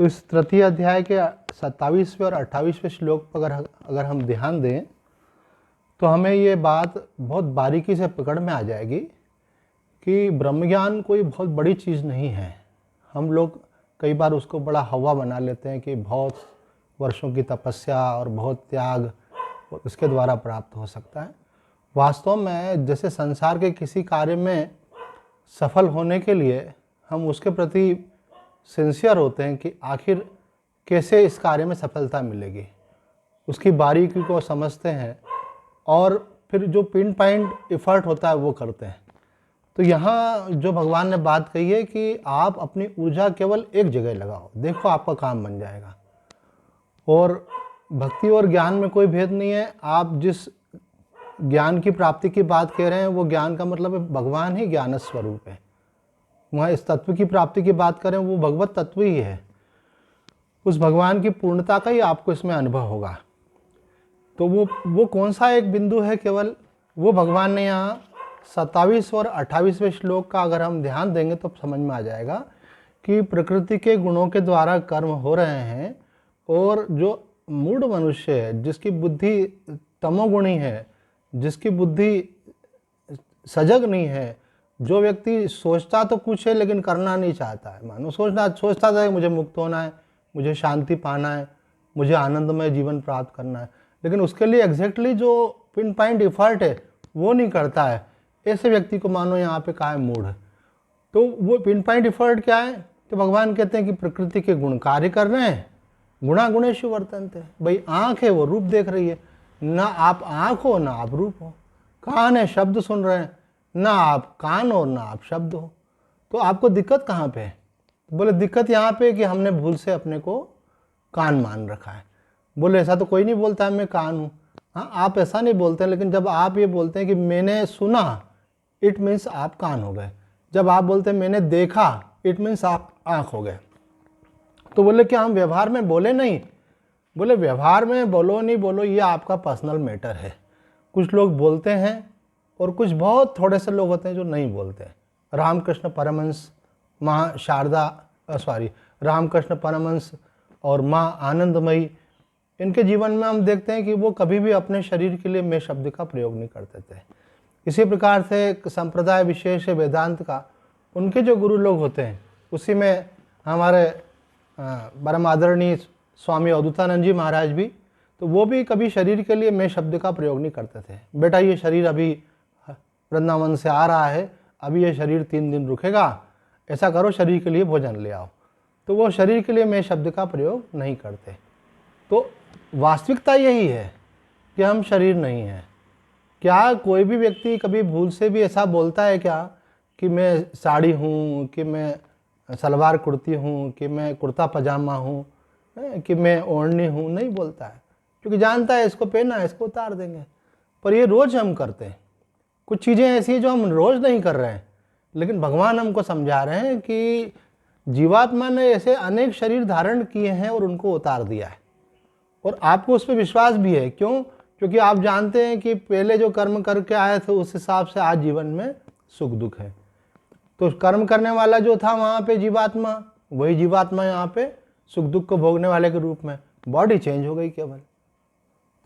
तो इस तृतीय अध्याय के 27वें और 28वें श्लोक पर अगर हम ध्यान दें तो हमें ये बात बहुत बारीकी से पकड़ में आ जाएगी कि ब्रह्मज्ञान कोई बहुत बड़ी चीज़ नहीं है। हम लोग कई बार उसको बड़ा हवा बना लेते हैं कि बहुत वर्षों की तपस्या और बहुत त्याग उसके द्वारा प्राप्त हो सकता है। वास्तव में जैसे संसार के किसी कार्य में सफल होने के लिए हम उसके प्रति सिंसियर होते हैं कि आखिर कैसे इस कार्य में सफलता मिलेगी, उसकी बारीकी को समझते हैं और फिर जो पिन पॉइंट एफर्ट होता है वो करते हैं। तो यहाँ जो भगवान ने बात कही है कि आप अपनी ऊर्जा केवल एक जगह लगाओ, देखो आपका काम बन जाएगा। और भक्ति और ज्ञान में कोई भेद नहीं है। आप जिस ज्ञान की प्राप्ति की बात कह रहे हैं वो ज्ञान का मतलब है भगवान ही ज्ञान स्वरूप है। वहाँ इस तत्व की प्राप्ति की बात करें वो भगवत तत्व ही है, उस भगवान की पूर्णता का ही आपको इसमें अनुभव होगा। तो वो कौन सा एक बिंदु है, केवल वो भगवान ने यहाँ 27 और 28वें श्लोक का अगर हम ध्यान देंगे तो समझ में आ जाएगा कि प्रकृति के गुणों के द्वारा कर्म हो रहे हैं और जो मूढ़ मनुष्य है, जिसकी बुद्धि तमोगुणी है, जिसकी बुद्धि सजग नहीं है, जो व्यक्ति सोचता तो कुछ है लेकिन करना नहीं चाहता है, मानो सोचता था कि मुझे मुक्त होना है, मुझे शांति पाना है, मुझे आनंदमय जीवन प्राप्त करना है, लेकिन उसके लिए एग्जैक्टली जो पिन पॉइंट एफर्ट है वो नहीं करता है, ऐसे व्यक्ति को मानो यहाँ पे कहा है मूढ़। तो वो पिन पॉइंट एफर्ट क्या है? तो भगवान कहते हैं कि प्रकृति के गुण कार्य कर रहे हैं, गुणा गुणेषु वर्तन्ते। भाई आँख है वो रूप देख रही है, ना आप आँख हो ना आप रूप हो। कान है शब्द सुन रहे हैं, ना आप कान हो ना आप शब्द हो। तो आपको दिक्कत कहाँ पे है? बोले दिक्कत यहाँ पे कि हमने भूल से अपने को कान मान रखा है। बोले ऐसा तो कोई नहीं बोलता है मैं कान हूँ। हाँ, आप ऐसा नहीं बोलते हैं, लेकिन जब आप ये बोलते हैं कि मैंने सुना, इट मीन्स आप कान हो गए। जब आप बोलते हैं मैंने देखा, इट मीन्स आप आँख हो गए। तो बोले कि हम व्यवहार में बोले नहीं। बोले व्यवहार में बोलो नहीं बोलो ये आपका पर्सनल मैटर है। कुछ लोग बोलते हैं और कुछ बहुत थोड़े से लोग होते हैं जो नहीं बोलते। रामकृष्ण परमहंस, माँ शारदा रामकृष्ण परमहंस और माँ आनंदमयी, इनके जीवन में हम देखते हैं कि वो कभी भी अपने शरीर के लिए मैं शब्द का प्रयोग नहीं करते थे। इसी प्रकार से एक संप्रदाय विशेष है वेदांत का, उनके जो गुरु लोग होते हैं उसी में हमारे परम आदरणीय स्वामी अवधूतानंद जी महाराज भी, तो वो भी कभी शरीर के लिए मैं शब्द का प्रयोग नहीं करते थे। बेटा ये शरीर अभी वृंदावन से आ रहा है, अभी ये शरीर 3 दिन रुकेगा, ऐसा करो शरीर के लिए भोजन ले आओ। तो वो शरीर के लिए मैं शब्द का प्रयोग नहीं करते। तो वास्तविकता यही है कि हम शरीर नहीं हैं। क्या कोई भी व्यक्ति कभी भूल से भी ऐसा बोलता है क्या कि मैं साड़ी हूँ, कि मैं सलवार कुर्ती हूँ, कि मैं कुर्ता पजामा हूँ, कि मैं ओढ़नी हूँ? नहीं बोलता है, क्योंकि जानता है इसको पहना है, इसको उतार देंगे। पर ये रोज़ हम करते हैं। कुछ चीज़ें ऐसी हैं जो हम रोज़ नहीं कर रहे हैं, लेकिन भगवान हमको समझा रहे हैं कि जीवात्मा ने ऐसे अनेक शरीर धारण किए हैं और उनको उतार दिया है, और आपको उस पर विश्वास भी है। क्यों? क्योंकि आप जानते हैं कि पहले जो कर्म करके आए थे उस हिसाब से आज जीवन में सुख दुख है। तो कर्म करने वाला जो था वहाँ पे जीवात्मा, वही जीवात्मा यहाँ पे सुख दुख को भोगने वाले के रूप में, बॉडी चेंज हो गई केवल।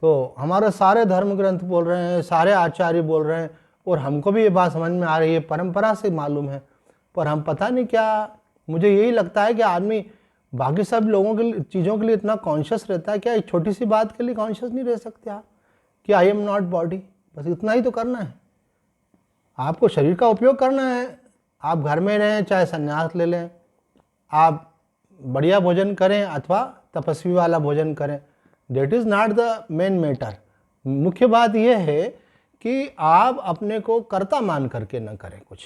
तो हमारे सारे धर्म ग्रंथ बोल रहे हैं, सारे आचार्य बोल रहे हैं, और हमको भी ये बात समझ में आ रही है, परंपरा से मालूम है, पर हम पता नहीं क्या, मुझे यही लगता है कि आदमी बाकी सब लोगों के चीज़ों के लिए इतना कॉन्शियस रहता है, क्या एक छोटी सी बात के लिए कॉन्शियस नहीं रह सकते आप कि आई एम नॉट बॉडी? बस इतना ही तो करना है। आपको शरीर का उपयोग करना है। आप घर में रहें चाहे संन्यास ले लें, आप बढ़िया भोजन करें अथवा तपस्वी वाला भोजन करें, that is not the main matter. मुख्य बात यह है कि आप अपने को कर्ता मान करके न करें कुछ।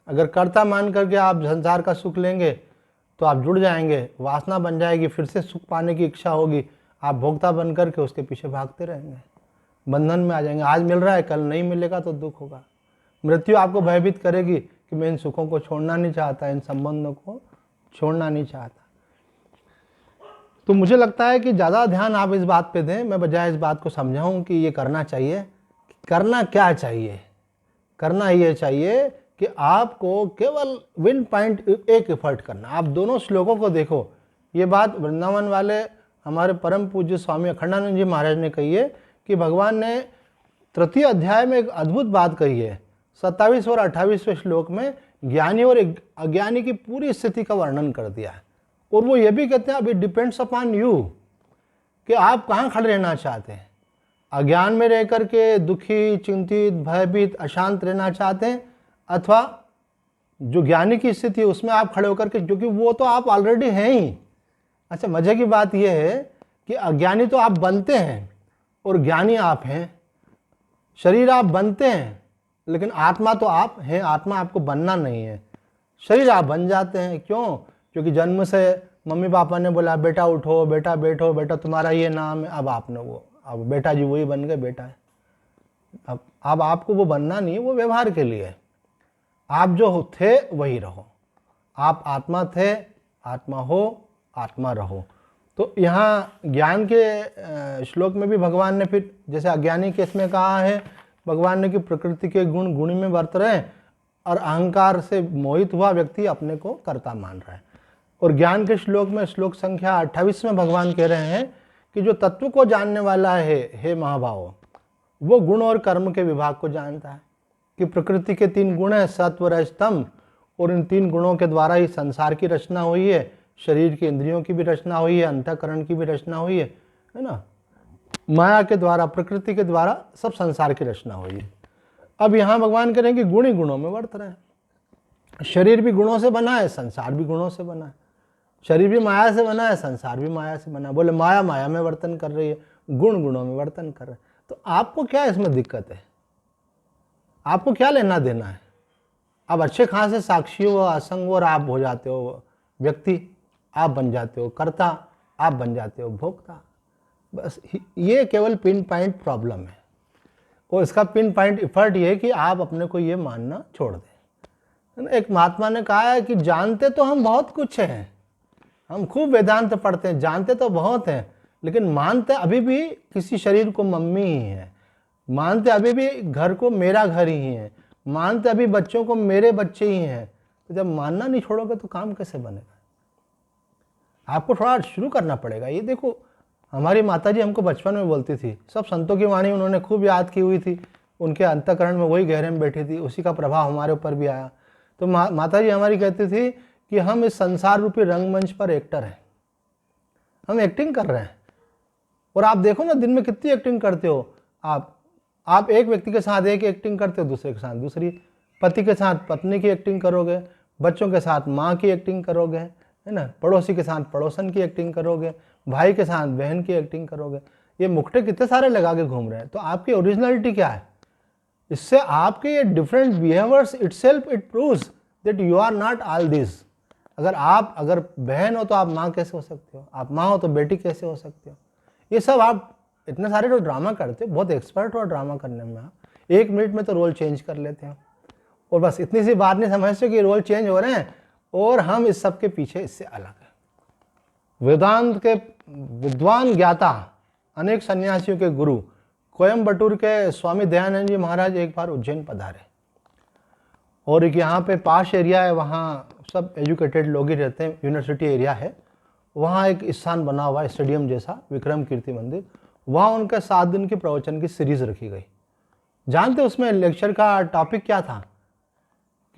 अगर कर्ता मान करके आप संसार का सुख लेंगे तो आप जुड़ जाएंगे, वासना बन जाएगी, फिर से सुख पाने की इच्छा होगी, आप भोक्ता बन करके उसके पीछे भागते रहेंगे, बंधन में आ जाएंगे। आज मिल रहा है कल नहीं मिलेगा तो दुख होगा। मृत्यु आपको भयभीत करेगी कि मैं इन सुखों को छोड़ना नहीं चाहता, इन संबंधों को छोड़ना नहीं चाहता। तो मुझे लगता है कि ज़्यादा ध्यान आप इस बात पे दें, मैं बजाय इस बात को समझाऊं कि ये करना चाहिए। करना क्या चाहिए? करना ये चाहिए कि आपको केवल विन पॉइंट एक एफर्ट करना। आप दोनों श्लोकों को देखो, ये बात वृंदावन वाले हमारे परम पूज्य स्वामी अखंडानंद जी महाराज ने कही है कि भगवान ने तृतीय अध्याय में एक अद्भुत बात कही है। 27 और 28वें श्लोक में ज्ञानी और अज्ञानी की पूरी स्थिति का वर्णन कर दिया है। और वो ये भी कहते हैं, अभी डिपेंड्स अपॉन यू, कि आप कहाँ खड़े रहना चाहते हैं। अज्ञान में रह करके दुखी, चिंतित, भयभीत, अशांत रहना चाहते हैं, अथवा जो ज्ञानी की स्थिति है उसमें आप खड़े होकर के, क्योंकि वो तो आप ऑलरेडी हैं ही। अच्छा, मजे की बात यह है कि अज्ञानी तो आप बनते हैं और ज्ञानी आप हैं। शरीर आप बनते हैं लेकिन आत्मा तो आप हैं, आत्मा आपको बनना नहीं है। शरीर आप बन जाते हैं, क्यों? क्योंकि जन्म से मम्मी पापा ने बोला बेटा उठो, बेटा बैठो, बेटा तुम्हारा ये नाम है, अब आपने वो, अब बेटा जी वही बन गए बेटा है। अब आपको वो बनना नहीं है, वो व्यवहार के लिए है। आप जो थे वही रहो। आप आत्मा थे, आत्मा हो, आत्मा रहो। तो यहाँ ज्ञान के श्लोक में भी भगवान ने फिर जैसे अज्ञानी के इसमें कहा है भगवान ने कि प्रकृति के गुण गुणी में बरत रहे और अहंकार से मोहित हुआ व्यक्ति अपने को कर्ता मान रहा है। और ज्ञान के श्लोक में श्लोक संख्या 28 में भगवान कह रहे हैं कि जो तत्व को जानने वाला है, हे महाभाव, वो गुण और कर्म के विभाग को जानता है कि प्रकृति के 3 गुण हैं, सत्व, रज, तम, और इन 3 गुणों के द्वारा ही संसार की रचना हुई है, शरीर की इंद्रियों की भी रचना हुई है, अंतःकरण की भी रचना हुई है ना। माया के द्वारा, प्रकृति के द्वारा सब संसार की रचना हुई है। अब यहाँ भगवान कह रहे हैं कि गुण ही गुणों में वर्त रहे हैं। शरीर भी गुणों से बना है, संसार भी गुणों से बना है। शरीर भी माया से बना है, संसार भी माया से बना है। बोले माया माया में वर्तन कर रही है, गुण गुणों में वर्तन कर रहे हैं। तो आपको क्या इसमें दिक्कत है? आपको क्या लेना देना है? अब अच्छे खासे साक्षी हो, असंग हो और आप हो जाते हो व्यक्ति, आप बन जाते हो कर्ता, आप बन जाते हो भोक्ता। बस ये केवल पिन पॉइंट प्रॉब्लम है। और इसका पिन पॉइंट इफर्ट ये है कि आप अपने को ये मानना छोड़ दें। एक महात्मा ने कहा है कि जानते तो हम बहुत कुछ हैं, हम खूब वेदांत पढ़ते हैं, जानते तो बहुत हैं, लेकिन मानते अभी भी किसी शरीर को मम्मी ही है, मानते अभी भी घर को मेरा घर ही है, मानते अभी बच्चों को मेरे बच्चे ही हैं। तो जब मानना नहीं छोड़ोगे तो काम कैसे बनेगा? आपको थोड़ा शुरू करना पड़ेगा। ये देखो, हमारी माताजी हमको बचपन में बोलती थी, सब संतों की वाणी उन्होंने खूब याद की हुई थी, उनके अंतःकरण में वही गहरे में बैठी थी, उसी का प्रभाव हमारे ऊपर भी आया। तो माताजी हमारी कहती थी कि हम इस संसार रूपी रंगमंच पर एक्टर हैं, हम एक्टिंग कर रहे हैं। और आप देखो ना, दिन में कितनी एक्टिंग करते हो आप एक व्यक्ति के साथ एक एक्टिंग करते हो, दूसरे के साथ दूसरी, पति के साथ पत्नी की एक्टिंग करोगे, बच्चों के साथ माँ की एक्टिंग करोगे, है ना, पड़ोसी के साथ पड़ोसन की एक्टिंग करोगे, भाई के साथ बहन की एक्टिंग करोगे। ये मुखटे कितने सारे लगा के घूम रहे हैं। तो आपकी ओरिजिनलिटी क्या है? इससे आपके ये different behaviours itself it proves that you are not all this. अगर बहन हो तो आप माँ कैसे हो सकते हो? आप माँ हो तो बेटी कैसे हो सकते हो? ये सब आप इतने सारे जो ड्रामा करते हो, बहुत एक्सपर्ट हो ड्रामा करने में। आप 1 मिनट में तो रोल चेंज कर लेते हो और बस इतनी सी बात नहीं समझते कि रोल चेंज हो रहे हैं और हम इस सब के पीछे इससे अलग हैं। वेदांत के विद्वान ज्ञाता, अनेक सन्यासियों के गुरु कोयम्बटूर के स्वामी दयानंद जी महाराज एक बार उज्जैन पधारे और एक यहाँ पे पास एरिया है, वहाँ सब एजुकेटेड लोग ही रहते हैं, यूनिवर्सिटी एरिया है। वहाँ एक स्थान बना हुआ है स्टेडियम जैसा, विक्रम कीर्ति मंदिर। वहाँ उनके 7 दिन की प्रवचन की सीरीज रखी गई। जानते उसमें लेक्चर का टॉपिक क्या था?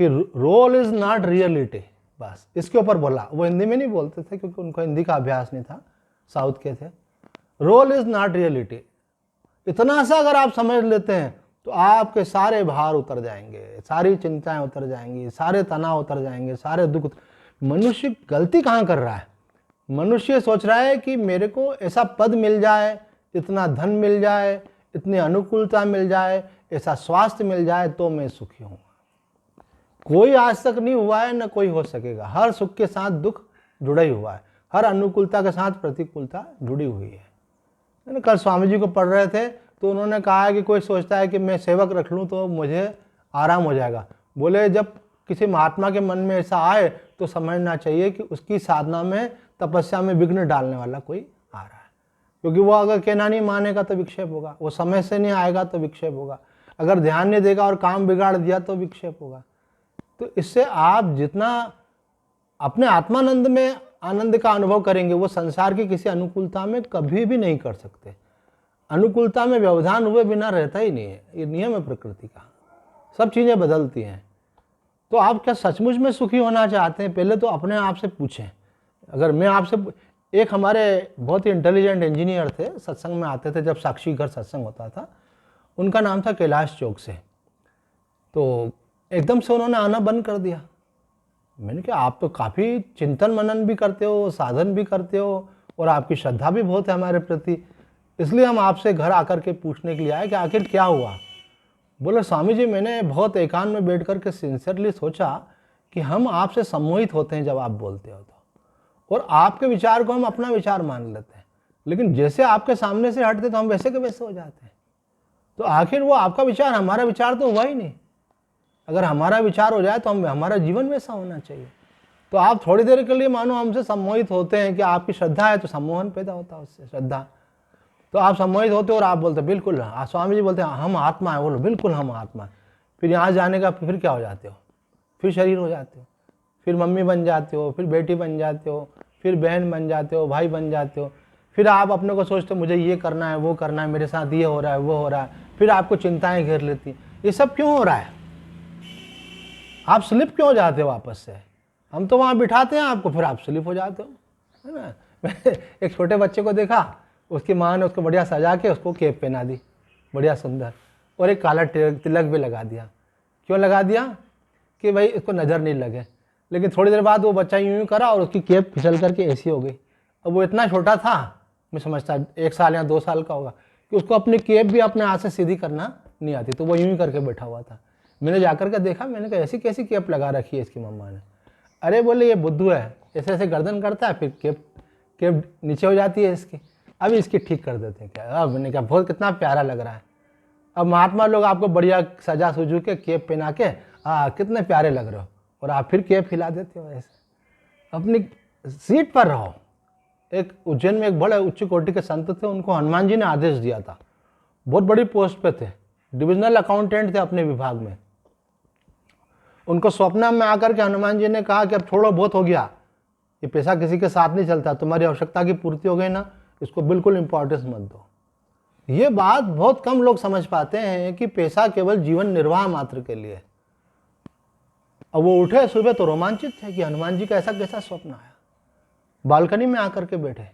कि रोल इज नॉट रियलिटी। बस इसके ऊपर बोला। वो हिंदी में नहीं बोलते थे क्योंकि उनको हिंदी का अभ्यास नहीं था, साउथ के थे। रोल इज नॉट रियलिटी, इतना सा अगर आप समझ लेते हैं तो आपके सारे भार उतर जाएंगे, सारी चिंताएं उतर जाएंगी, सारे तनाव उतर जाएंगे, सारे दुख। मनुष्य गलती कहाँ कर रहा है? मनुष्य सोच रहा है कि मेरे को ऐसा पद मिल जाए, इतना धन मिल जाए, इतनी अनुकूलता मिल जाए, ऐसा स्वास्थ्य मिल जाए तो मैं सुखी हूँ। कोई आज तक नहीं हुआ है, न कोई हो सकेगा। हर सुख के साथ दुख जुड़ा ही हुआ है, हर अनुकूलता के साथ प्रतिकूलता जुड़ी हुई है। कल स्वामी जी को पढ़ रहे थे तो उन्होंने कहा कि कोई सोचता है कि मैं सेवक रख लूँ तो मुझे आराम हो जाएगा। बोले जब किसी महात्मा के मन में ऐसा आए तो समझना चाहिए कि उसकी साधना में, तपस्या में विघ्न डालने वाला कोई आ रहा है। क्योंकि वो अगर कहना नहीं मानेगा तो विक्षेप होगा, वो समय से नहीं आएगा तो विक्षेप होगा, अगर ध्यान नहीं देगा और काम बिगाड़ दिया तो विक्षेप होगा। तो इससे आप जितना अपने आत्मानंद में आनंद का अनुभव करेंगे वो संसार की किसी अनुकूलता में कभी भी नहीं कर सकते। अनुकूलता में व्यवधान हुए बिना रहता ही नहीं है, ये नियम है प्रकृति का, सब चीज़ें बदलती हैं। तो आप क्या सचमुच में सुखी होना चाहते हैं? पहले तो अपने आप से पूछें। अगर मैं आपसे, एक हमारे बहुत ही इंटेलिजेंट इंजीनियर थे, सत्संग में आते थे जब साक्षी घर सत्संग होता था, उनका नाम था कैलाश चौक से। तो एकदम से उन्होंने आना बंद कर दिया। मैंने कहा आप तो काफ़ी चिंतन मनन भी करते हो, साधन भी करते हो, और आपकी श्रद्धा भी बहुत है हमारे प्रति, इसलिए हम आपसे घर आकर के पूछने के लिए आए कि आखिर क्या हुआ। बोले स्वामी जी, मैंने बहुत एकांत में बैठ कर के सिंसियरली सोचा कि हम आपसे सम्मोहित होते हैं जब आप बोलते हो तो, और आपके विचार को हम अपना विचार मान लेते हैं, लेकिन जैसे आपके सामने से हटते तो हम वैसे के वैसे हो जाते हैं। तो आखिर वो आपका विचार हमारा विचार तो हुआ ही नहीं। अगर हमारा विचार हो जाए तो हमारा जीवन वैसा होना चाहिए। तो आप थोड़ी देर के लिए मानो हमसे सम्मोहित होते हैं कि आपकी श्रद्धा है तो सम्मोहन पैदा होता है उससे, श्रद्धा। तो आप सम्मोहित होते हो और आप बोलते बिल्कुल, स्वामी जी बोलते हैं हम आत्मा है, बोलो बिल्कुल हम आत्मा है। फिर यहाँ जाने का फिर क्या हो जाते हो? फिर शरीर हो जाते हो, फिर मम्मी बन जाते हो, फिर बेटी बन जाते हो, फिर बहन बन जाते हो, भाई बन जाते हो। फिर आप अपने को सोचते हो मुझे ये करना है, वो करना है, मेरे साथ ये हो रहा है, वो हो रहा है। फिर आपको चिंताएं घेर लेती। ये सब क्यों हो रहा है? आप स्लिप क्यों हो जाते हो वापस से? हम तो वहाँ बिठाते हैं आपको, फिर आप स्लिप हो जाते हो, है ना। मैंने एक छोटे बच्चे को देखा, उसकी माँ ने उसको बढ़िया सजा के उसको कैप पहना दी, बढ़िया सुंदर, और एक काला तिलक भी लगा दिया। क्यों लगा दिया? कि भाई इसको नज़र नहीं लगे। लेकिन थोड़ी देर बाद वो बच्चा यूं यूं करा और उसकी कैप फिसल करके ऐसी हो गई। अब वो इतना छोटा था, मैं समझता 1 साल या 2 साल का होगा, कि उसको अपनी कैप भी अपने हाथ से सीधी करना नहीं आती, तो वो यूं ही करके बैठा हुआ था। मैंने जाकर के देखा, मैंने कहा ऐसी कैसी कैप लगा रखी है इसकी मम्मा ने। अरे बोले ये बुद्धू है, ऐसे ऐसे गर्दन करता है, फिर कैप नीचे हो जाती है इसकी, अब इसकी ठीक कर देते हैं क्या। अब मैंने कहा बहुत कितना प्यारा लग रहा है। अब महात्मा लोग आपको बढ़िया सजा सुजू के कैप पहना के कितने प्यारे लग रहे हो, और आप फिर कैप हिला देते हो ऐसे। अपनी सीट पर रहो। एक उज्जैन में एक बड़े उच्च कोटि के संत थे, उनको हनुमान जी ने आदेश दिया था, बहुत बड़ी पोस्ट पे थे, डिविजनल अकाउंटेंट थे अपने विभाग में। उनको स्वप्न में आकर के हनुमान जी ने कहा कि अब थोड़ा बहुत हो गया, ये पैसा किसी के साथ नहीं चलता, तुम्हारी आवश्यकता की पूर्ति हो गई ना, इसको बिल्कुल इंपॉर्टेंस मत दो। ये बात बहुत कम लोग समझ पाते हैं कि पैसा केवल जीवन निर्वाह मात्र के लिए। अब वो उठे सुबह तो रोमांचित थे कि हनुमान जी का ऐसा कैसा स्वप्न आया। बालकनी में आकर के बैठे,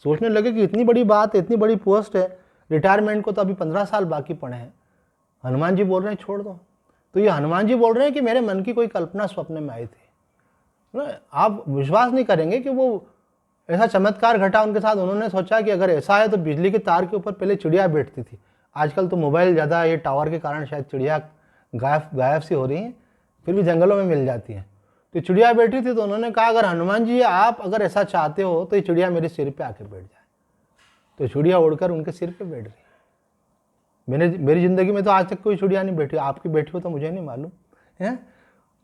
सोचने लगे कि इतनी बड़ी बात, इतनी बड़ी पोस्ट है, रिटायरमेंट को तो अभी 15 साल बाकी पड़े हैं, हनुमान जी बोल रहे हैं छोड़ दो। तो ये हनुमान जी बोल रहे हैं कि मेरे मन की कोई कल्पना स्वप्न में आई थी। आप विश्वास नहीं करेंगे कि वो ऐसा चमत्कार घटा उनके साथ। उन्होंने सोचा कि अगर ऐसा है तो बिजली के तार के ऊपर पहले चिड़िया बैठती थी, आजकल तो मोबाइल ज़्यादा, ये टावर के कारण शायद चिड़िया गायब सी हो रही हैं, फिर भी जंगलों में मिल जाती हैं। तो चिड़िया बैठी थी, तो उन्होंने कहा अगर हनुमान जी आप अगर ऐसा चाहते हो तो ये चिड़िया मेरे सिर पे आके बैठ जाए। तो चिड़िया उड़कर उनके सिर पे बैठ गई। मेरी ज़िंदगी में तो आज तक कोई चिड़िया नहीं बैठी, आपकी बैठी हो तो मुझे नहीं मालूम है।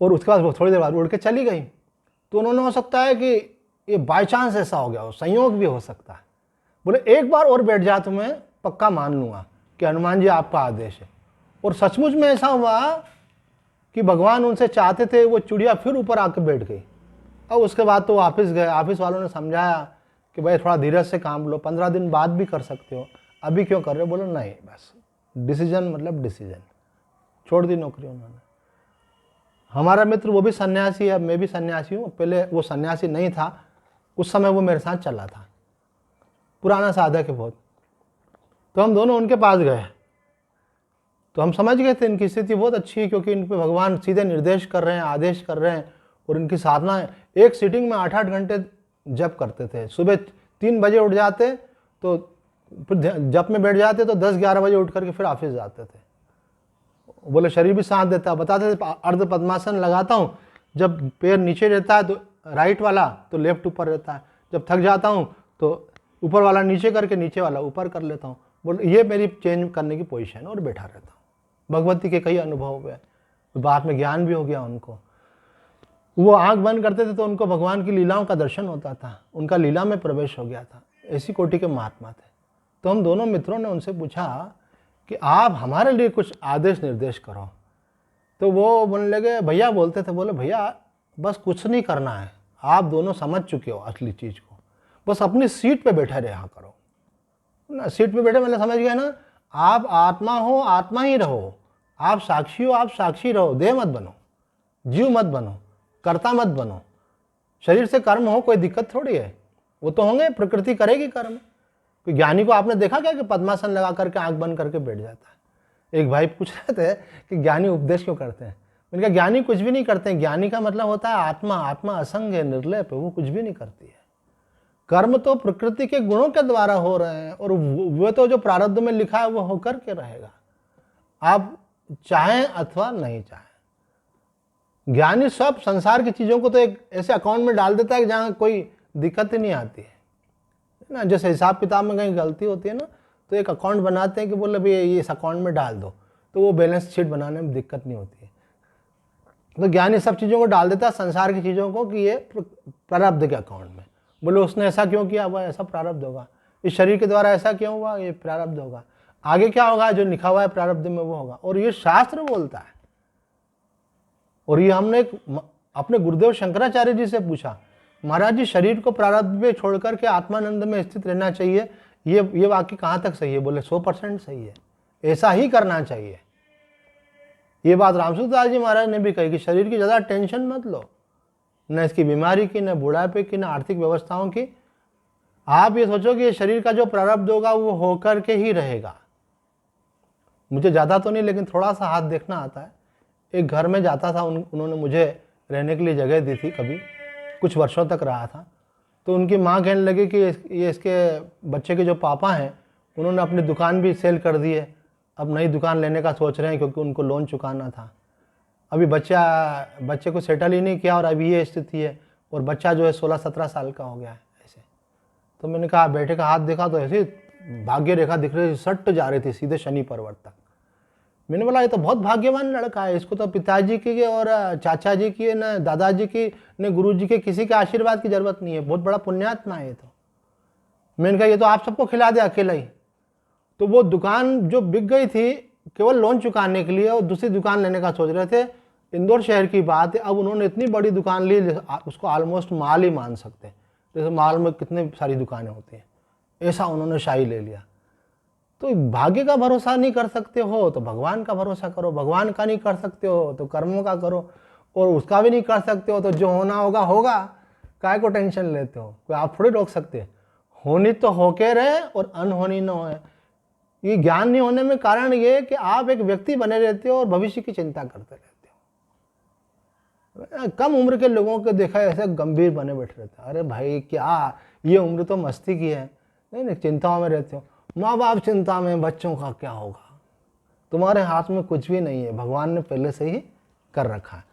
और उसके बाद वो थोड़ी देर बाद उड़ के चली गई। तो उन्होंने, हो सकता है कि ये बाय चांस ऐसा हो गया हो, संयोग भी हो सकता है। बोले एक बार और बैठ जा तो मैं पक्का मान लूँगा कि हनुमान जी आपका आदेश है। और सचमुच में ऐसा हुआ कि भगवान उनसे चाहते थे, वो चिड़िया फिर ऊपर आके बैठ गई। अब उसके बाद तो ऑफिस गए, ऑफिस वालों ने समझाया कि भाई थोड़ा धीरज से काम लो, 15 दिन बाद भी कर सकते हो, अभी क्यों कर रहे हो? बोलो नहीं, बस डिसीजन मतलब डिसीजन, छोड़ दी नौकरी उन्होंने। हमारा मित्र वो भी सन्यासी है, मैं भी सन्यासी हूँ। पहले वो सन्यासी नहीं था, उस समय वो मेरे साथ चला था, पुराना साधक है बहुत। तो हम दोनों उनके पास गए, तो हम समझ गए थे इनकी स्थिति बहुत अच्छी है, क्योंकि इन पे भगवान सीधे निर्देश कर रहे हैं, आदेश कर रहे हैं। और इनकी साधना एक सीटिंग में 8-8 घंटे जप करते थे। सुबह 3 बजे उठ जाते, तो फिर जप में बैठ जाते, तो 10-11 बजे उठ करके फिर ऑफिस जाते थे। बोले शरीर भी साथ देता, बताते थे अर्ध पद्मासन लगाता हूँ, जब पैर नीचे रहता है तो राइट वाला, तो लेफ्ट ऊपर रहता है, जब थक जाता हूँ तो ऊपर वाला नीचे करके नीचे वाला ऊपर कर लेता हूँ। बोले ये मेरी चेंज करने की पोजीशन है, और बैठा रहता हूँ। भगवती के कई अनुभव हुए, बाद में ज्ञान भी हो गया उनको। वो आंख बंद करते थे तो उनको भगवान की लीलाओं का दर्शन होता था, उनका लीला में प्रवेश हो गया था। ऐसी कोटि के महात्मा थे। तो हम दोनों मित्रों ने उनसे पूछा कि आप हमारे लिए कुछ आदेश निर्देश करो। तो वो बोलने लगे, भैया बोलते थे, बोले भैया बस कुछ नहीं करना है, आप दोनों समझ चुके हो असली चीज़ को, बस अपनी सीट पे बैठे रहा करो ना। सीट पे बैठे मतलब समझ गए ना, आप आत्मा हो, आत्मा ही रहो। आप साक्षी हो, आप साक्षी रहो। देह मत बनो, जीव मत बनो, कर्ता मत बनो। शरीर से कर्म हो, कोई दिक्कत थोड़ी है, वो तो होंगे, प्रकृति करेगी कर्म। कोई ज्ञानी को आपने देखा क्या कि पद्मासन लगा करके आंख बंद करके बैठ जाता है? एक भाई पूछ रहे थे कि ज्ञानी उपदेश क्यों करते हैं। मैंने कहा ज्ञानी कुछ भी नहीं करते हैं। ज्ञानी का मतलब होता है आत्मा। आत्मा असंग है, निर्लेप है, वो कुछ भी नहीं करती है। कर्म तो प्रकृति के गुणों के द्वारा हो रहे हैं, और वो तो जो प्रारब्ध में लिखा है वो होकर के रहेगा, आप चाहें अथवा नहीं चाहें। ज्ञानी सब संसार की चीजों को तो एक ऐसे अकाउंट में डाल देता है कि जहां कोई दिक्कत ही नहीं आती है ना। जैसे हिसाब किताब में कहीं गलती होती है ना, तो एक अकाउंट बनाते हैं कि बोले भाई ये इस अकाउंट में डाल दो, तो वो बैलेंस शीट बनाने में दिक्कत नहीं होती है। तो ज्ञानी सब चीज़ों को डाल देता है, संसार की चीज़ों को, कि ये प्रारब्ध के अकाउंट में। बोले उसने ऐसा क्यों किया, वह ऐसा प्रारब्ध होगा। इस शरीर के द्वारा ऐसा क्यों हुआ, ये प्रारब्ध होगा। आगे क्या होगा, जो लिखा हुआ है प्रारब्ध में वो होगा। और ये शास्त्र बोलता है। और ये हमने अपने गुरुदेव शंकराचार्य जी से पूछा, महाराज जी शरीर को प्रारब्ध में छोड़कर के आत्मानंद में स्थित रहना चाहिए, ये वाक्य कहाँ तक सही है? बोले 100% सही है, ऐसा ही करना चाहिए। ये बात रामसूत्रदास जी महाराज ने भी कही कि शरीर की ज़्यादा टेंशन मत लो, न इसकी बीमारी की, न बुढ़ापे की, न आर्थिक व्यवस्थाओं की। आप ये सोचो कि ये शरीर का जो प्रारब्ध होगा वो होकर के ही रहेगा। मुझे ज़्यादा तो नहीं, लेकिन थोड़ा सा हाथ देखना आता है। एक घर में जाता था, उन्होंने मुझे रहने के लिए जगह दी थी, कभी कुछ वर्षों तक रहा था। तो उनकी माँ कहने लगी कि ये इसके बच्चे के जो पापा हैं उन्होंने अपनी दुकान भी सेल कर दी है, अब नई दुकान लेने का सोच रहे हैं, क्योंकि उनको लोन चुकाना था। अभी बच्चे को सेटल ही नहीं किया, और अभी ये स्थिति है, और बच्चा जो है 16-17 साल का हो गया है ऐसे। तो मैंने कहा, बेटे का हाथ देखा तो ऐसी भाग्य रेखा दिख रही थी, सट जा रही थी सीधे शनि पर्वत तक। मैंने बोला ये तो बहुत भाग्यवान लड़का है, इसको तो पिताजी की और चाचा जी की, न दादाजी की, न गुरु जी के, किसी के आशीर्वाद की जरूरत नहीं है, बहुत बड़ा पुण्यात्मा है ये तो। मैंने कहा ये तो आप सबको खिला दे अकेला ही। तो वो दुकान जो बिक गई थी केवल लोन चुकाने के लिए, और दूसरी दुकान लेने का सोच रहे थे। इंदौर शहर की बात है, अब उन्होंने इतनी बड़ी दुकान ली, उसको ऑलमोस्ट माल ही मान सकते हैं। जैसे माल में कितनी सारी दुकानें होती हैं, ऐसा उन्होंने शाही ले लिया। तो भाग्य का भरोसा नहीं कर सकते हो तो भगवान का भरोसा करो, भगवान का नहीं कर सकते हो तो कर्मों का करो, और उसका भी नहीं कर सकते हो तो जो होना होगा होगा, काय को टेंशन लेते हो? कोई आप थोड़ी रोक सकते। होनी तो होके रहे और अनहोनी न होए। ये ज्ञान नहीं होने में कारण ये कि आप एक व्यक्ति बने रहते हो और भविष्य की चिंता करते रहते हो। कम उम्र के लोगों को देखा ऐसे गंभीर बने बैठे रहते हैं। अरे भाई क्या, ये उम्र तो मस्ती की है। नहीं, चिंताओं में रहते हो। माँ बाप चिंता में, बच्चों का क्या होगा? तुम्हारे हाथ में कुछ भी नहीं है, भगवान ने पहले से ही कर रखा है।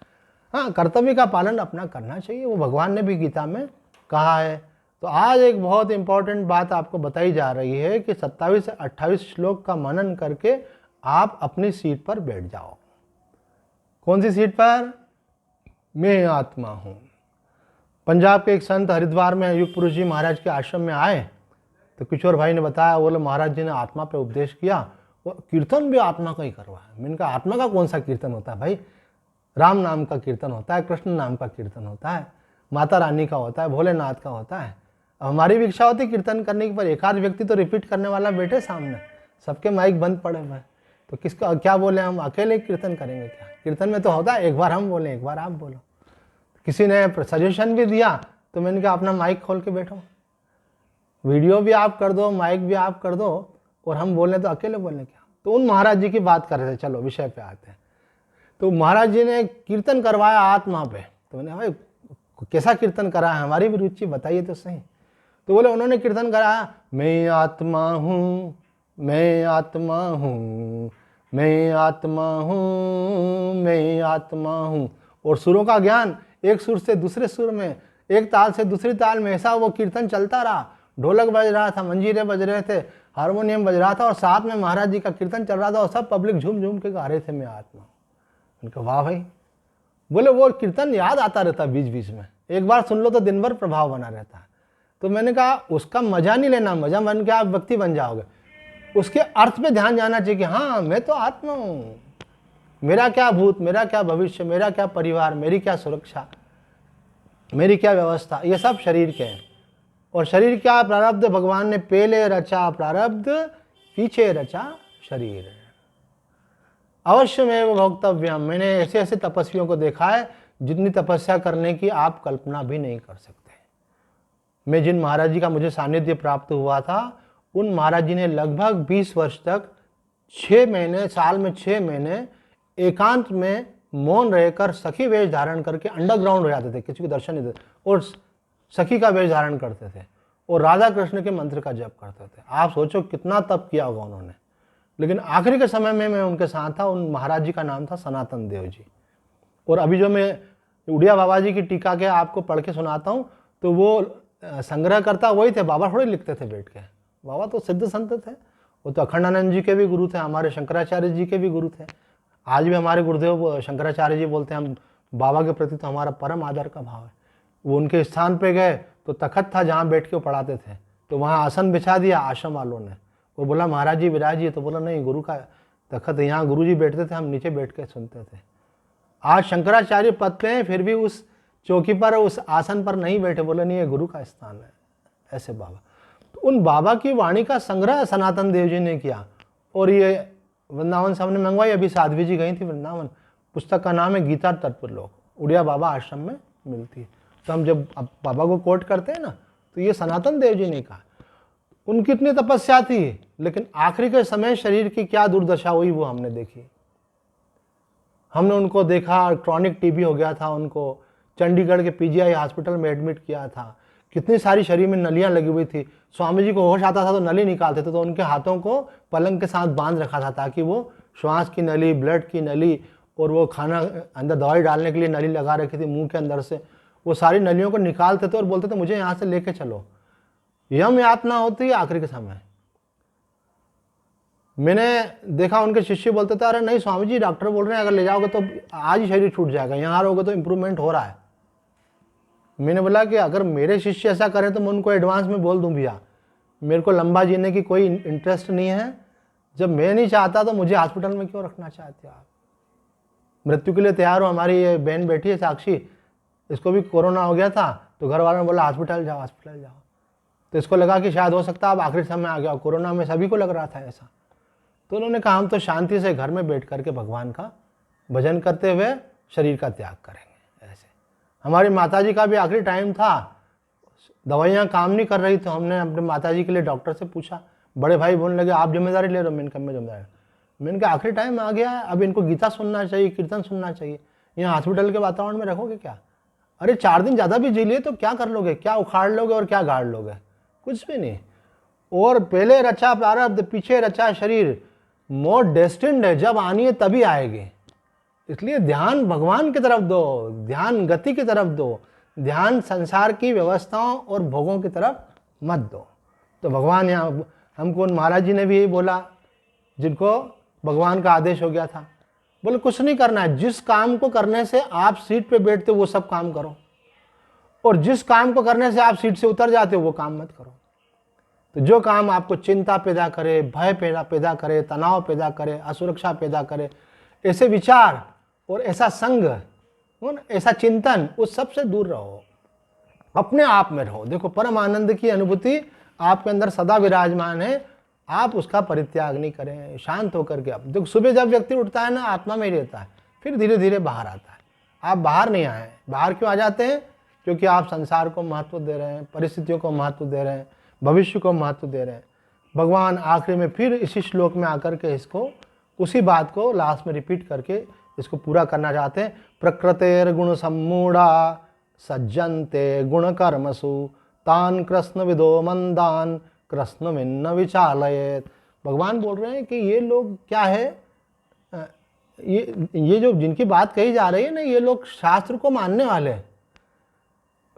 हाँ, कर्तव्य का पालन अपना करना चाहिए, वो भगवान ने भी गीता में कहा है। तो आज एक बहुत इंपॉर्टेंट बात आपको बताई जा रही है कि 27 से 28 श्लोक का मनन करके आप अपनी सीट पर बैठ जाओ। कौन सी सीट पर? मैं आत्मा हूँ। पंजाब के एक संत हरिद्वार में युग पुरुष जी महाराज के आश्रम में आए, तो किशोर भाई ने बताया, बोले महाराज जी ने आत्मा पे उपदेश किया, वो कीर्तन भी आत्मा का ही करवाया। मैंने कहा आत्मा का कौन सा कीर्तन होता है भाई? राम नाम का कीर्तन होता है, कृष्ण नाम का कीर्तन होता है, माता रानी का होता है, भोलेनाथ का होता है। अब हमारी भी इच्छा होती है कीर्तन करने की, पर एक आध व्यक्ति तो रिपीट करने वाला बैठे सामने, सबके माइक बंद पड़े हुए, तो किसका क्या बोले? हम अकेले कीर्तन करेंगे क्या? कीर्तन में तो होता है एक बार हम बोलें, एक बार आप बोलो। किसी ने सजेशन भी दिया, तो मैंने कहा अपना माइक खोल के बैठो, वीडियो भी आप कर दो, माइक भी आप कर दो, और हम बोलें तो अकेले बोलें क्या? तो उन महाराज जी की बात कर रहे थे। चलो विषय पे आते हैं। तो महाराज जी ने कीर्तन करवाया आत्मा पे। तो मैंने भाई कैसा कीर्तन करा है, हमारी भी रुचि बताइए तो सही। तो बोले उन्होंने कीर्तन कराया, मैं आत्मा हूँ, मैं आत्मा हूँ, मैं आत्मा हूँ, मैं आत्मा हूँ। और सुरों का ज्ञान, एक सुर से दूसरे सुर में, एक ताल से दूसरी ताल में, ऐसा वो कीर्तन चलता रहा। ढोलक बज रहा था, मंजीरे बज रहे थे, हारमोनियम बज रहा था, और साथ में महाराज जी का कीर्तन चल रहा था, और सब पब्लिक झूम झूम के गा रहे थे मैं आत्मा। उनका वाह भाई। बोले वो कीर्तन याद आता रहता बीच बीच में, एक बार सुन लो तो दिन भर प्रभाव बना रहता है। तो मैंने कहा उसका मजा नहीं लेना, मजा बन के आप व्यक्ति बन जाओगे। उसके अर्थ पे ध्यान जाना चाहिए कि हाँ मैं तो आत्मा हूँ, मेरा क्या भूत, मेरा क्या भविष्य, मेरा क्या परिवार, मेरी क्या सुरक्षा। मेरी क्या व्यवस्था, ये सब शरीर के हैं। और शरीर क्या प्रारब्ध, भगवान ने पहले रचा प्रारब्ध, पीछे रचा शरीर। अवश्य में वो भोक्तव्यम, मैंने ऐसे ऐसे तपस्वियों को देखा है जितनी तपस्या करने की आप कल्पना भी नहीं कर सकते। मैं जिन महाराज जी का मुझे सानिध्य प्राप्त हुआ था, उन महाराज जी ने लगभग 20 वर्ष तक 6 महीने, साल में 6 महीने एकांत में मौन रहकर सखी वेश धारण करके अंडरग्राउंड हो जाते थे, किसी को दर्शन नहीं देते, और सखी का वेश धारण करते थे और राधा कृष्ण के मंत्र का जप करते थे। आप सोचो कितना तप किया होगा उन्होंने। लेकिन आखिरी के समय में मैं उनके साथ था। उन महाराज जी का नाम था सनातन देव जी। और अभी जो मैं उड़िया बाबा जी की टीका के आपको पढ़ के सुनाता हूँ, तो वो संग्रह करता वही थे, बाबा थोड़े लिखते थे बैठ के। बाबा तो सिद्ध संत थे, वो तो अखंडानंद जी के भी गुरु थे, हमारे शंकराचार्य जी के भी गुरु थे। आज भी हमारे गुरुदेव शंकराचार्य जी बोलते हैं हम बाबा के प्रति तो हमारा परम आदर का भाव है। वो उनके स्थान पे गए तो तखत था जहाँ बैठ के वो पढ़ाते थे, तो वहाँ आसन बिछा दिया आश्रम वालों ने। वो बोला महाराज जी विराजिए, तो बोला नहीं, गुरु का तखत, यहाँ गुरु जी बैठते थे, हम नीचे बैठ के सुनते थे। आज शंकराचार्य पद पे हैं, फिर भी उस चौकी पर, उस आसन पर नहीं बैठे, बोले नहीं ये गुरु का स्थान है। ऐसे बाबा, तो उन बाबा की वाणी का संग्रह सनातन देव जी ने किया। और ये वृंदावन से हमने मंगवाई, अभी साध्वी जी गई थी वृंदावन। पुस्तक का नाम है गीता तत्वलोक, उड़िया बाबा आश्रम में मिलती है। तो हम जब बाबा को कोट करते हैं ना, तो ये सनातन देव जी ने कहा। उनकी इतनी तपस्या थी, लेकिन आखिरी के समय शरीर की क्या दुर्दशा हुई वो हमने देखी। हमने उनको देखा, क्रॉनिक टीबी हो गया था उनको, चंडीगढ़ के पीजीआई हॉस्पिटल में एडमिट किया था। कितनी सारी शरीर में नलियां लगी हुई थी। स्वामी जी को होश आता था तो नली निकालते थे, तो उनके हाथों को पलंग के साथ बांध रखा था ताकि वो श्वास की नली, ब्लड की नली, और वो खाना अंदर दवाई डालने के लिए नली लगा रखी थी मुंह के अंदर से, वो सारी नलियों को निकालते थे और बोलते थे मुझे यहाँ से लेके चलो। यम यातना होती है आखिरी के समय। मैंने देखा उनके शिष्य बोलते थे अरे नहीं स्वामी जी, डॉक्टर बोल रहे हैं अगर ले जाओगे तो आज ही शरीर छूट जाएगा, यहाँ रहोगे तो इम्प्रूवमेंट हो रहा है। मैंने बोला कि अगर मेरे शिष्य ऐसा करें तो मैं उनको एडवांस में बोल दूं भैया, मेरे को लंबा जीने की कोई इंटरेस्ट नहीं है। जब मैं नहीं चाहता तो मुझे हॉस्पिटल में क्यों रखना चाहते हो आप? मृत्यु के लिए तैयार हो। हमारी ये बहन बैठी है साक्षी, इसको भी कोरोना हो गया था, तो घर वालों ने बोला हॉस्पिटल जाओ, हॉस्पिटल जाओ। तो इसको लगा कि शायद हो सकता है अब आखिरी समय आ गया। कोरोना में सभी को लग रहा था ऐसा। तो उन्होंने कहा हम तो शांति से घर में बैठ करके भगवान का भजन करते हुए शरीर का त्याग करेंगे। ऐसे हमारी माताजी का भी आखिरी टाइम था, दवाइयाँ काम नहीं कर रही, तो हमने अपने माताजी के लिए डॉक्टर से पूछा। बड़े भाई बोलने लगे आप जिम्मेदारी ले रहे हो। मैंने कहा मैं जिम्मेदारी, मैंने कहा आखिरी टाइम आ गया है, अब इनको गीता सुनना चाहिए, कीर्तन सुनना चाहिए, यहाँ हॉस्पिटल के वातावरण में रखोगे क्या? अरे 4 दिन ज़्यादा भी जी लिए तो क्या कर लोगे, क्या उखाड़ लोगे और क्या गाड़ लोगे? कुछ भी नहीं। और पहले रचा प्रारब्ध, पीछे रचा शरीर, मौत डेस्टिन्ड है, जब आनी है तभी आएगी। इसलिए ध्यान भगवान की तरफ दो, ध्यान गति की तरफ दो, ध्यान संसार की व्यवस्थाओं और भोगों की तरफ मत दो। तो भगवान यहाँ हमको, उन महाराज जी ने भी यही बोला जिनको भगवान का आदेश हो गया था। बोले कुछ नहीं करना है, जिस काम को करने से आप सीट पे बैठते हो वो सब काम करो, और जिस काम को करने से आप सीट से उतर जाते हो वो काम मत करो। तो जो काम आपको चिंता पैदा करे, भय पैदा करे, तनाव पैदा करे, असुरक्षा पैदा करे, ऐसे विचार और ऐसा संग, ऐसा चिंतन, उस सब से दूर रहो, अपने आप में रहो। देखो परम आनंद की अनुभूति आपके अंदर सदा विराजमान है, आप उसका परित्याग नहीं करें। शांत होकर के, आप देखो सुबह जब व्यक्ति उठता है ना, आत्मा में ही रहता है, फिर धीरे धीरे बाहर आता है। आप बाहर नहीं आए, बाहर क्यों आ जाते हैं? क्योंकि आप संसार को महत्व दे रहे हैं, परिस्थितियों को महत्व दे रहे हैं, भविष्य को महत्व दे रहे हैं। भगवान आखिरी में फिर इसी श्लोक में आकर के इसको, उसी बात को लास्ट में रिपीट करके इसको पूरा करना चाहते हैं। प्रकृतेर गुण सम्मूढ़ा सज्जन्ते गुण कर्मसु तान कृष्ण विदो मंदान कृष्ण मिन्न विचालयेत। भगवान बोल रहे हैं कि ये लोग क्या है, ये जो जिनकी बात कही जा रही है ना, ये लोग शास्त्र को मानने वाले,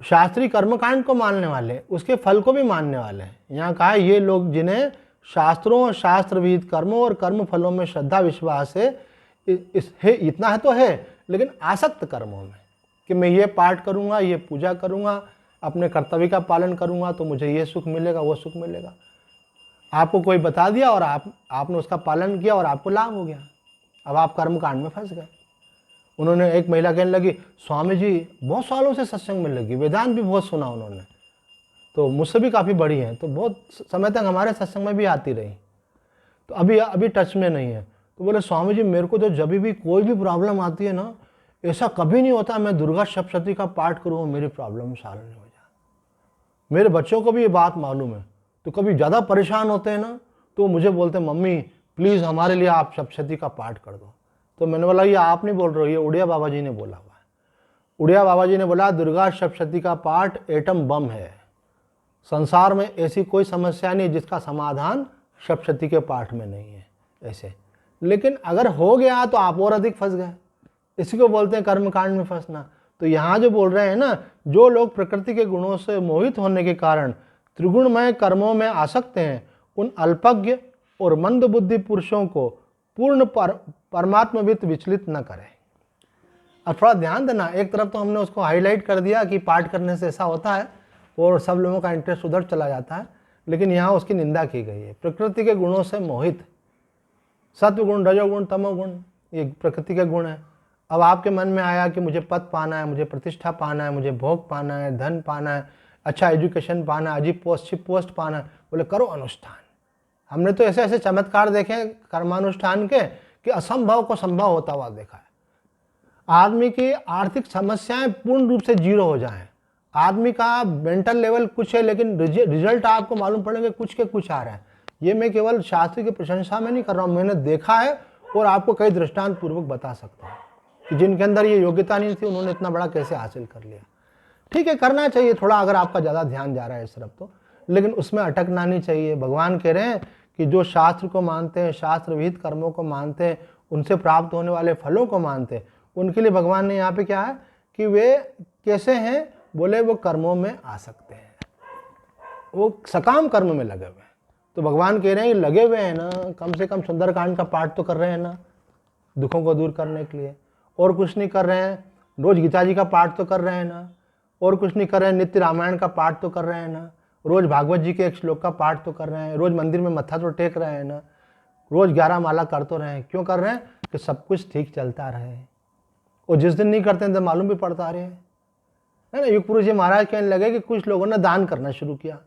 शास्त्रीय कर्मकांड को मानने वाले, उसके फल को भी मानने वाले हैं। यहाँ कहा है ये लोग जिन्हें शास्त्रों, शास्त्रविद कर्मों और कर्म फलों में श्रद्धा विश्वास है, इतना है तो है, लेकिन आसक्त कर्मों में कि मैं ये पाठ करूँगा, ये पूजा करूँगा, अपने कर्तव्य का पालन करूँगा तो मुझे ये सुख मिलेगा, वो सुख मिलेगा। आपको कोई बता दिया और आपने उसका पालन किया और आपको लाभ हो गया, अब आप कर्मकांड में फंस गए। उन्होंने, एक महिला कहने लगी, स्वामी जी बहुत सालों से सत्संग में लगी, वेदांत भी बहुत सुना उन्होंने, तो मुझसे भी काफ़ी बड़ी हैं, तो बहुत समय तक हमारे सत्संग में भी आती रही, तो अभी अभी टच में नहीं है। तो बोले, स्वामी जी मेरे को तो जब भी कोई भी प्रॉब्लम आती है ना, ऐसा कभी नहीं होता मैं दुर्गा सप्तशती का पाठ करूँ मेरी प्रॉब्लम सॉल्व नहीं हो जाए। मेरे बच्चों को भी ये बात मालूम है, तो कभी ज़्यादा परेशान होते हैं ना, तो मुझे बोलते हैं, मम्मी प्लीज़ हमारे लिए आप सप्तशती का पाठ कर दो। तो मैंने बोला, ये आप नहीं बोल रहे हो, ये उड़िया बाबा जी ने बोला हुआ है। उड़िया बाबा जी ने बोला, दुर्गा सप्तशती का पाठ एटम बम है, संसार में ऐसी कोई समस्या नहीं जिसका समाधान सप्तशती के पाठ में नहीं है ऐसे। लेकिन अगर हो गया तो आप और अधिक फंस गए, इसी को बोलते हैं कर्मकांड में फंसना। तो यहाँ जो बोल रहे हैं ना, जो लोग प्रकृति के गुणों से मोहित होने के कारण त्रिगुणमय कर्मों में आसक्त हैं, उन अल्पज्ञ और मंद बुद्धि पुरुषों को पूर्ण परमात्मवित विचलित न करें। अब थोड़ा ध्यान देना, एक तरफ तो हमने उसको हाईलाइट कर दिया कि पाठ करने से ऐसा होता है और सब लोगों का इंटरेस्ट उधर चला जाता है, लेकिन यहाँ उसकी निंदा की गई है। प्रकृति के गुणों से मोहित, सत्वगुण, रजोगुण, तमोगुण, ये प्रकृति के गुण है। अब आपके मन में आया कि मुझे पद पाना है, मुझे प्रतिष्ठा पाना है, मुझे भोग पाना है, धन पाना है, अच्छा एजुकेशन पाना है, अजीब पोस्ट पाना है, बोले करो अनुष्ठान। हमने तो ऐसे ऐसे चमत्कार देखे हैं कर्मानुष्ठान के कि असंभव को संभव होता हुआ देखा है। आदमी की आर्थिक समस्याएं पूर्ण रूप से जीरो हो जाएं, आदमी का मेंटल लेवल कुछ है लेकिन रिजल्ट आपको मालूम पड़ेंगे कुछ के कुछ आ रहा है। ये मैं केवल शास्त्र की प्रशंसा में नहीं कर रहा हूँ, मैंने देखा है और आपको कई दृष्टांत पूर्वक बता सकता हूँ कि जिनके अंदर ये योग्यता नहीं थी उन्होंने इतना बड़ा कैसे हासिल कर लिया। ठीक है, करना चाहिए थोड़ा, अगर आपका ज़्यादा ध्यान जा रहा है इस तरफ तो, लेकिन उसमें अटकना नहीं चाहिए। भगवान कह रहे हैं कि जो शास्त्र को मानते हैं, शास्त्र विहित कर्मों को मानते हैं, उनसे प्राप्त होने वाले फलों को मानते हैं, उनके लिए भगवान ने यहाँ पे क्या है कि वे कैसे हैं, बोले वो कर्मों में आ सकते हैं, वो सकाम कर्म में लगे हुए हैं। तो भगवान कह रहे हैं लगे हुए हैं ना, कम से कम सुंदरकांड का पाठ तो कर रहे हैं ना दुखों को दूर करने के लिए, और कुछ नहीं कर रहे हैं, रोज गीता जी का पाठ तो कर रहे हैं ना, और कुछ नहीं कर रहे हैं, नित्य रामायण का पाठ तो कर रहे हैं ना, रोज भागवत जी के एक श्लोक का पाठ तो कर रहे हैं, रोज मंदिर में मत्था तो टेक रहे हैं ना, रोज 11 माला कर तो रहे हैं। क्यों कर रहे हैं? कि सब कुछ ठीक चलता रहे। और जिस दिन नहीं करते हैं तो मालूम भी पड़ता रहे है ना। युग पुरुष जी महाराज कहने लगे कि कुछ लोगों ने दान करना शुरू किया,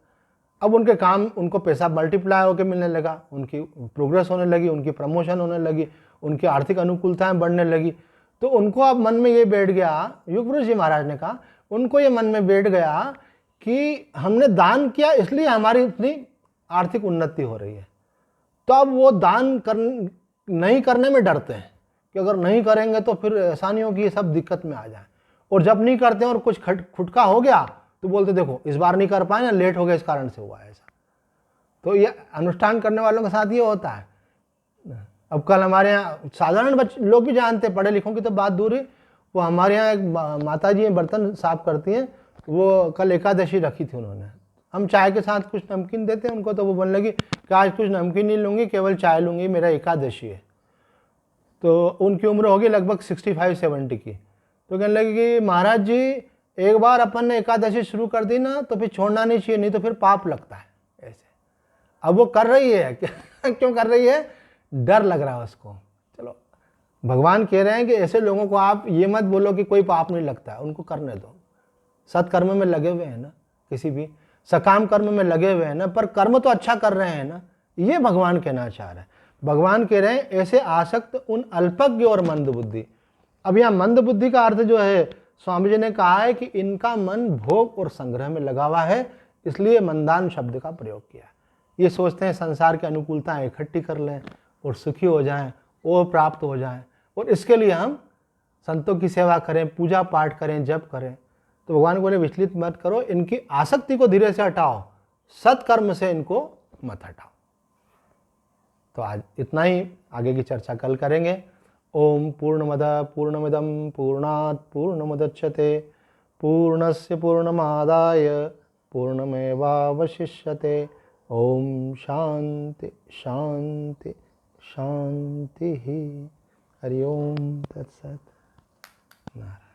अब उनके काम, उनको पैसा मल्टीप्लाई होकर मिलने लगा, उनकी प्रोग्रेस होने लगी, उनकी प्रमोशन होने लगी, उनकी आर्थिक अनुकूलताएं बढ़ने लगी। तो उनको अब मन में ये बैठ गया, युग पुरुष जी महाराज ने कहा, उनको ये मन में बैठ गया कि हमने दान किया इसलिए हमारी इतनी आर्थिक उन्नति हो रही है। तो अब वो दान नहीं करने में डरते हैं कि अगर नहीं करेंगे तो फिर ऐसा नहीं हो कि ये सब दिक्कत में आ जाए। और जब नहीं करते हैं और कुछ खुटका हो गया तो बोलते देखो इस बार नहीं कर पाए ना, लेट हो गया इस कारण से हुआ ऐसा। तो ये अनुष्ठान करने वालों के साथ ये होता है। अब कल हमारे यहाँ साधारण लोग भी जानते, पढ़े लिखों की तो बात दूर है, वो हमारे यहाँ एक माता जी बर्तन साफ करती हैं, वो कल एकादशी रखी थी उन्होंने। हम चाय के साथ कुछ नमकीन देते हैं उनको, तो वो बोलने लगी कि आज कुछ नमकीन नहीं लूँगी, केवल चाय लूँगी, मेरा एकादशी है। तो उनकी उम्र होगी लगभग 65-70 की। तो कहने लगी कि महाराज जी एक बार अपन ने एकादशी शुरू कर दी ना तो फिर छोड़ना नहीं चाहिए, नहीं तो फिर पाप लगता है ऐसे। अब वो कर रही है क्यों कर रही है? डर लग रहा है उसको। चलो, भगवान कह रहे हैं कि ऐसे लोगों को आप ये मत बोलो कि कोई पाप नहीं लगता है, उनको करने दो। सत्कर्म में लगे हुए हैं ना, किसी भी सकाम कर्म में लगे हुए हैं ना, पर कर्म तो अच्छा कर रहे हैं ना, ये भगवान कहना चाह रहे हैं। भगवान कह रहे हैं ऐसे आसक्त उन अल्पज्ञ और मंद बुद्धि। अब यहाँ मंद बुद्धि का अर्थ जो है, स्वामी जी ने कहा है कि इनका मन भोग और संग्रह में लगा हुआ है, इसलिए मंदान शब्द का प्रयोग किया। ये सोचते हैं संसार की अनुकूलताएं इकट्ठी कर लें और सुखी हो जाएं और प्राप्त हो जाएं, और इसके लिए हम संतों की सेवा करें, पूजा पाठ करें, जप करें। तो भगवान बोले विचलित मत करो, इनकी आसक्ति को धीरे से हटाओ, सत्कर्म से इनको मत हटाओ। तो आज इतना ही, आगे की चर्चा कल करेंगे। ओम पूर्णमद पूर्णमिदं पूर्णात् पूर्णमुदच्यते पूर्णस्य पूर्णमादाय पूर्णमेवावशिष्यते। ओम शांति शांति शांति। हरि ओम तत्सत्। नारायण।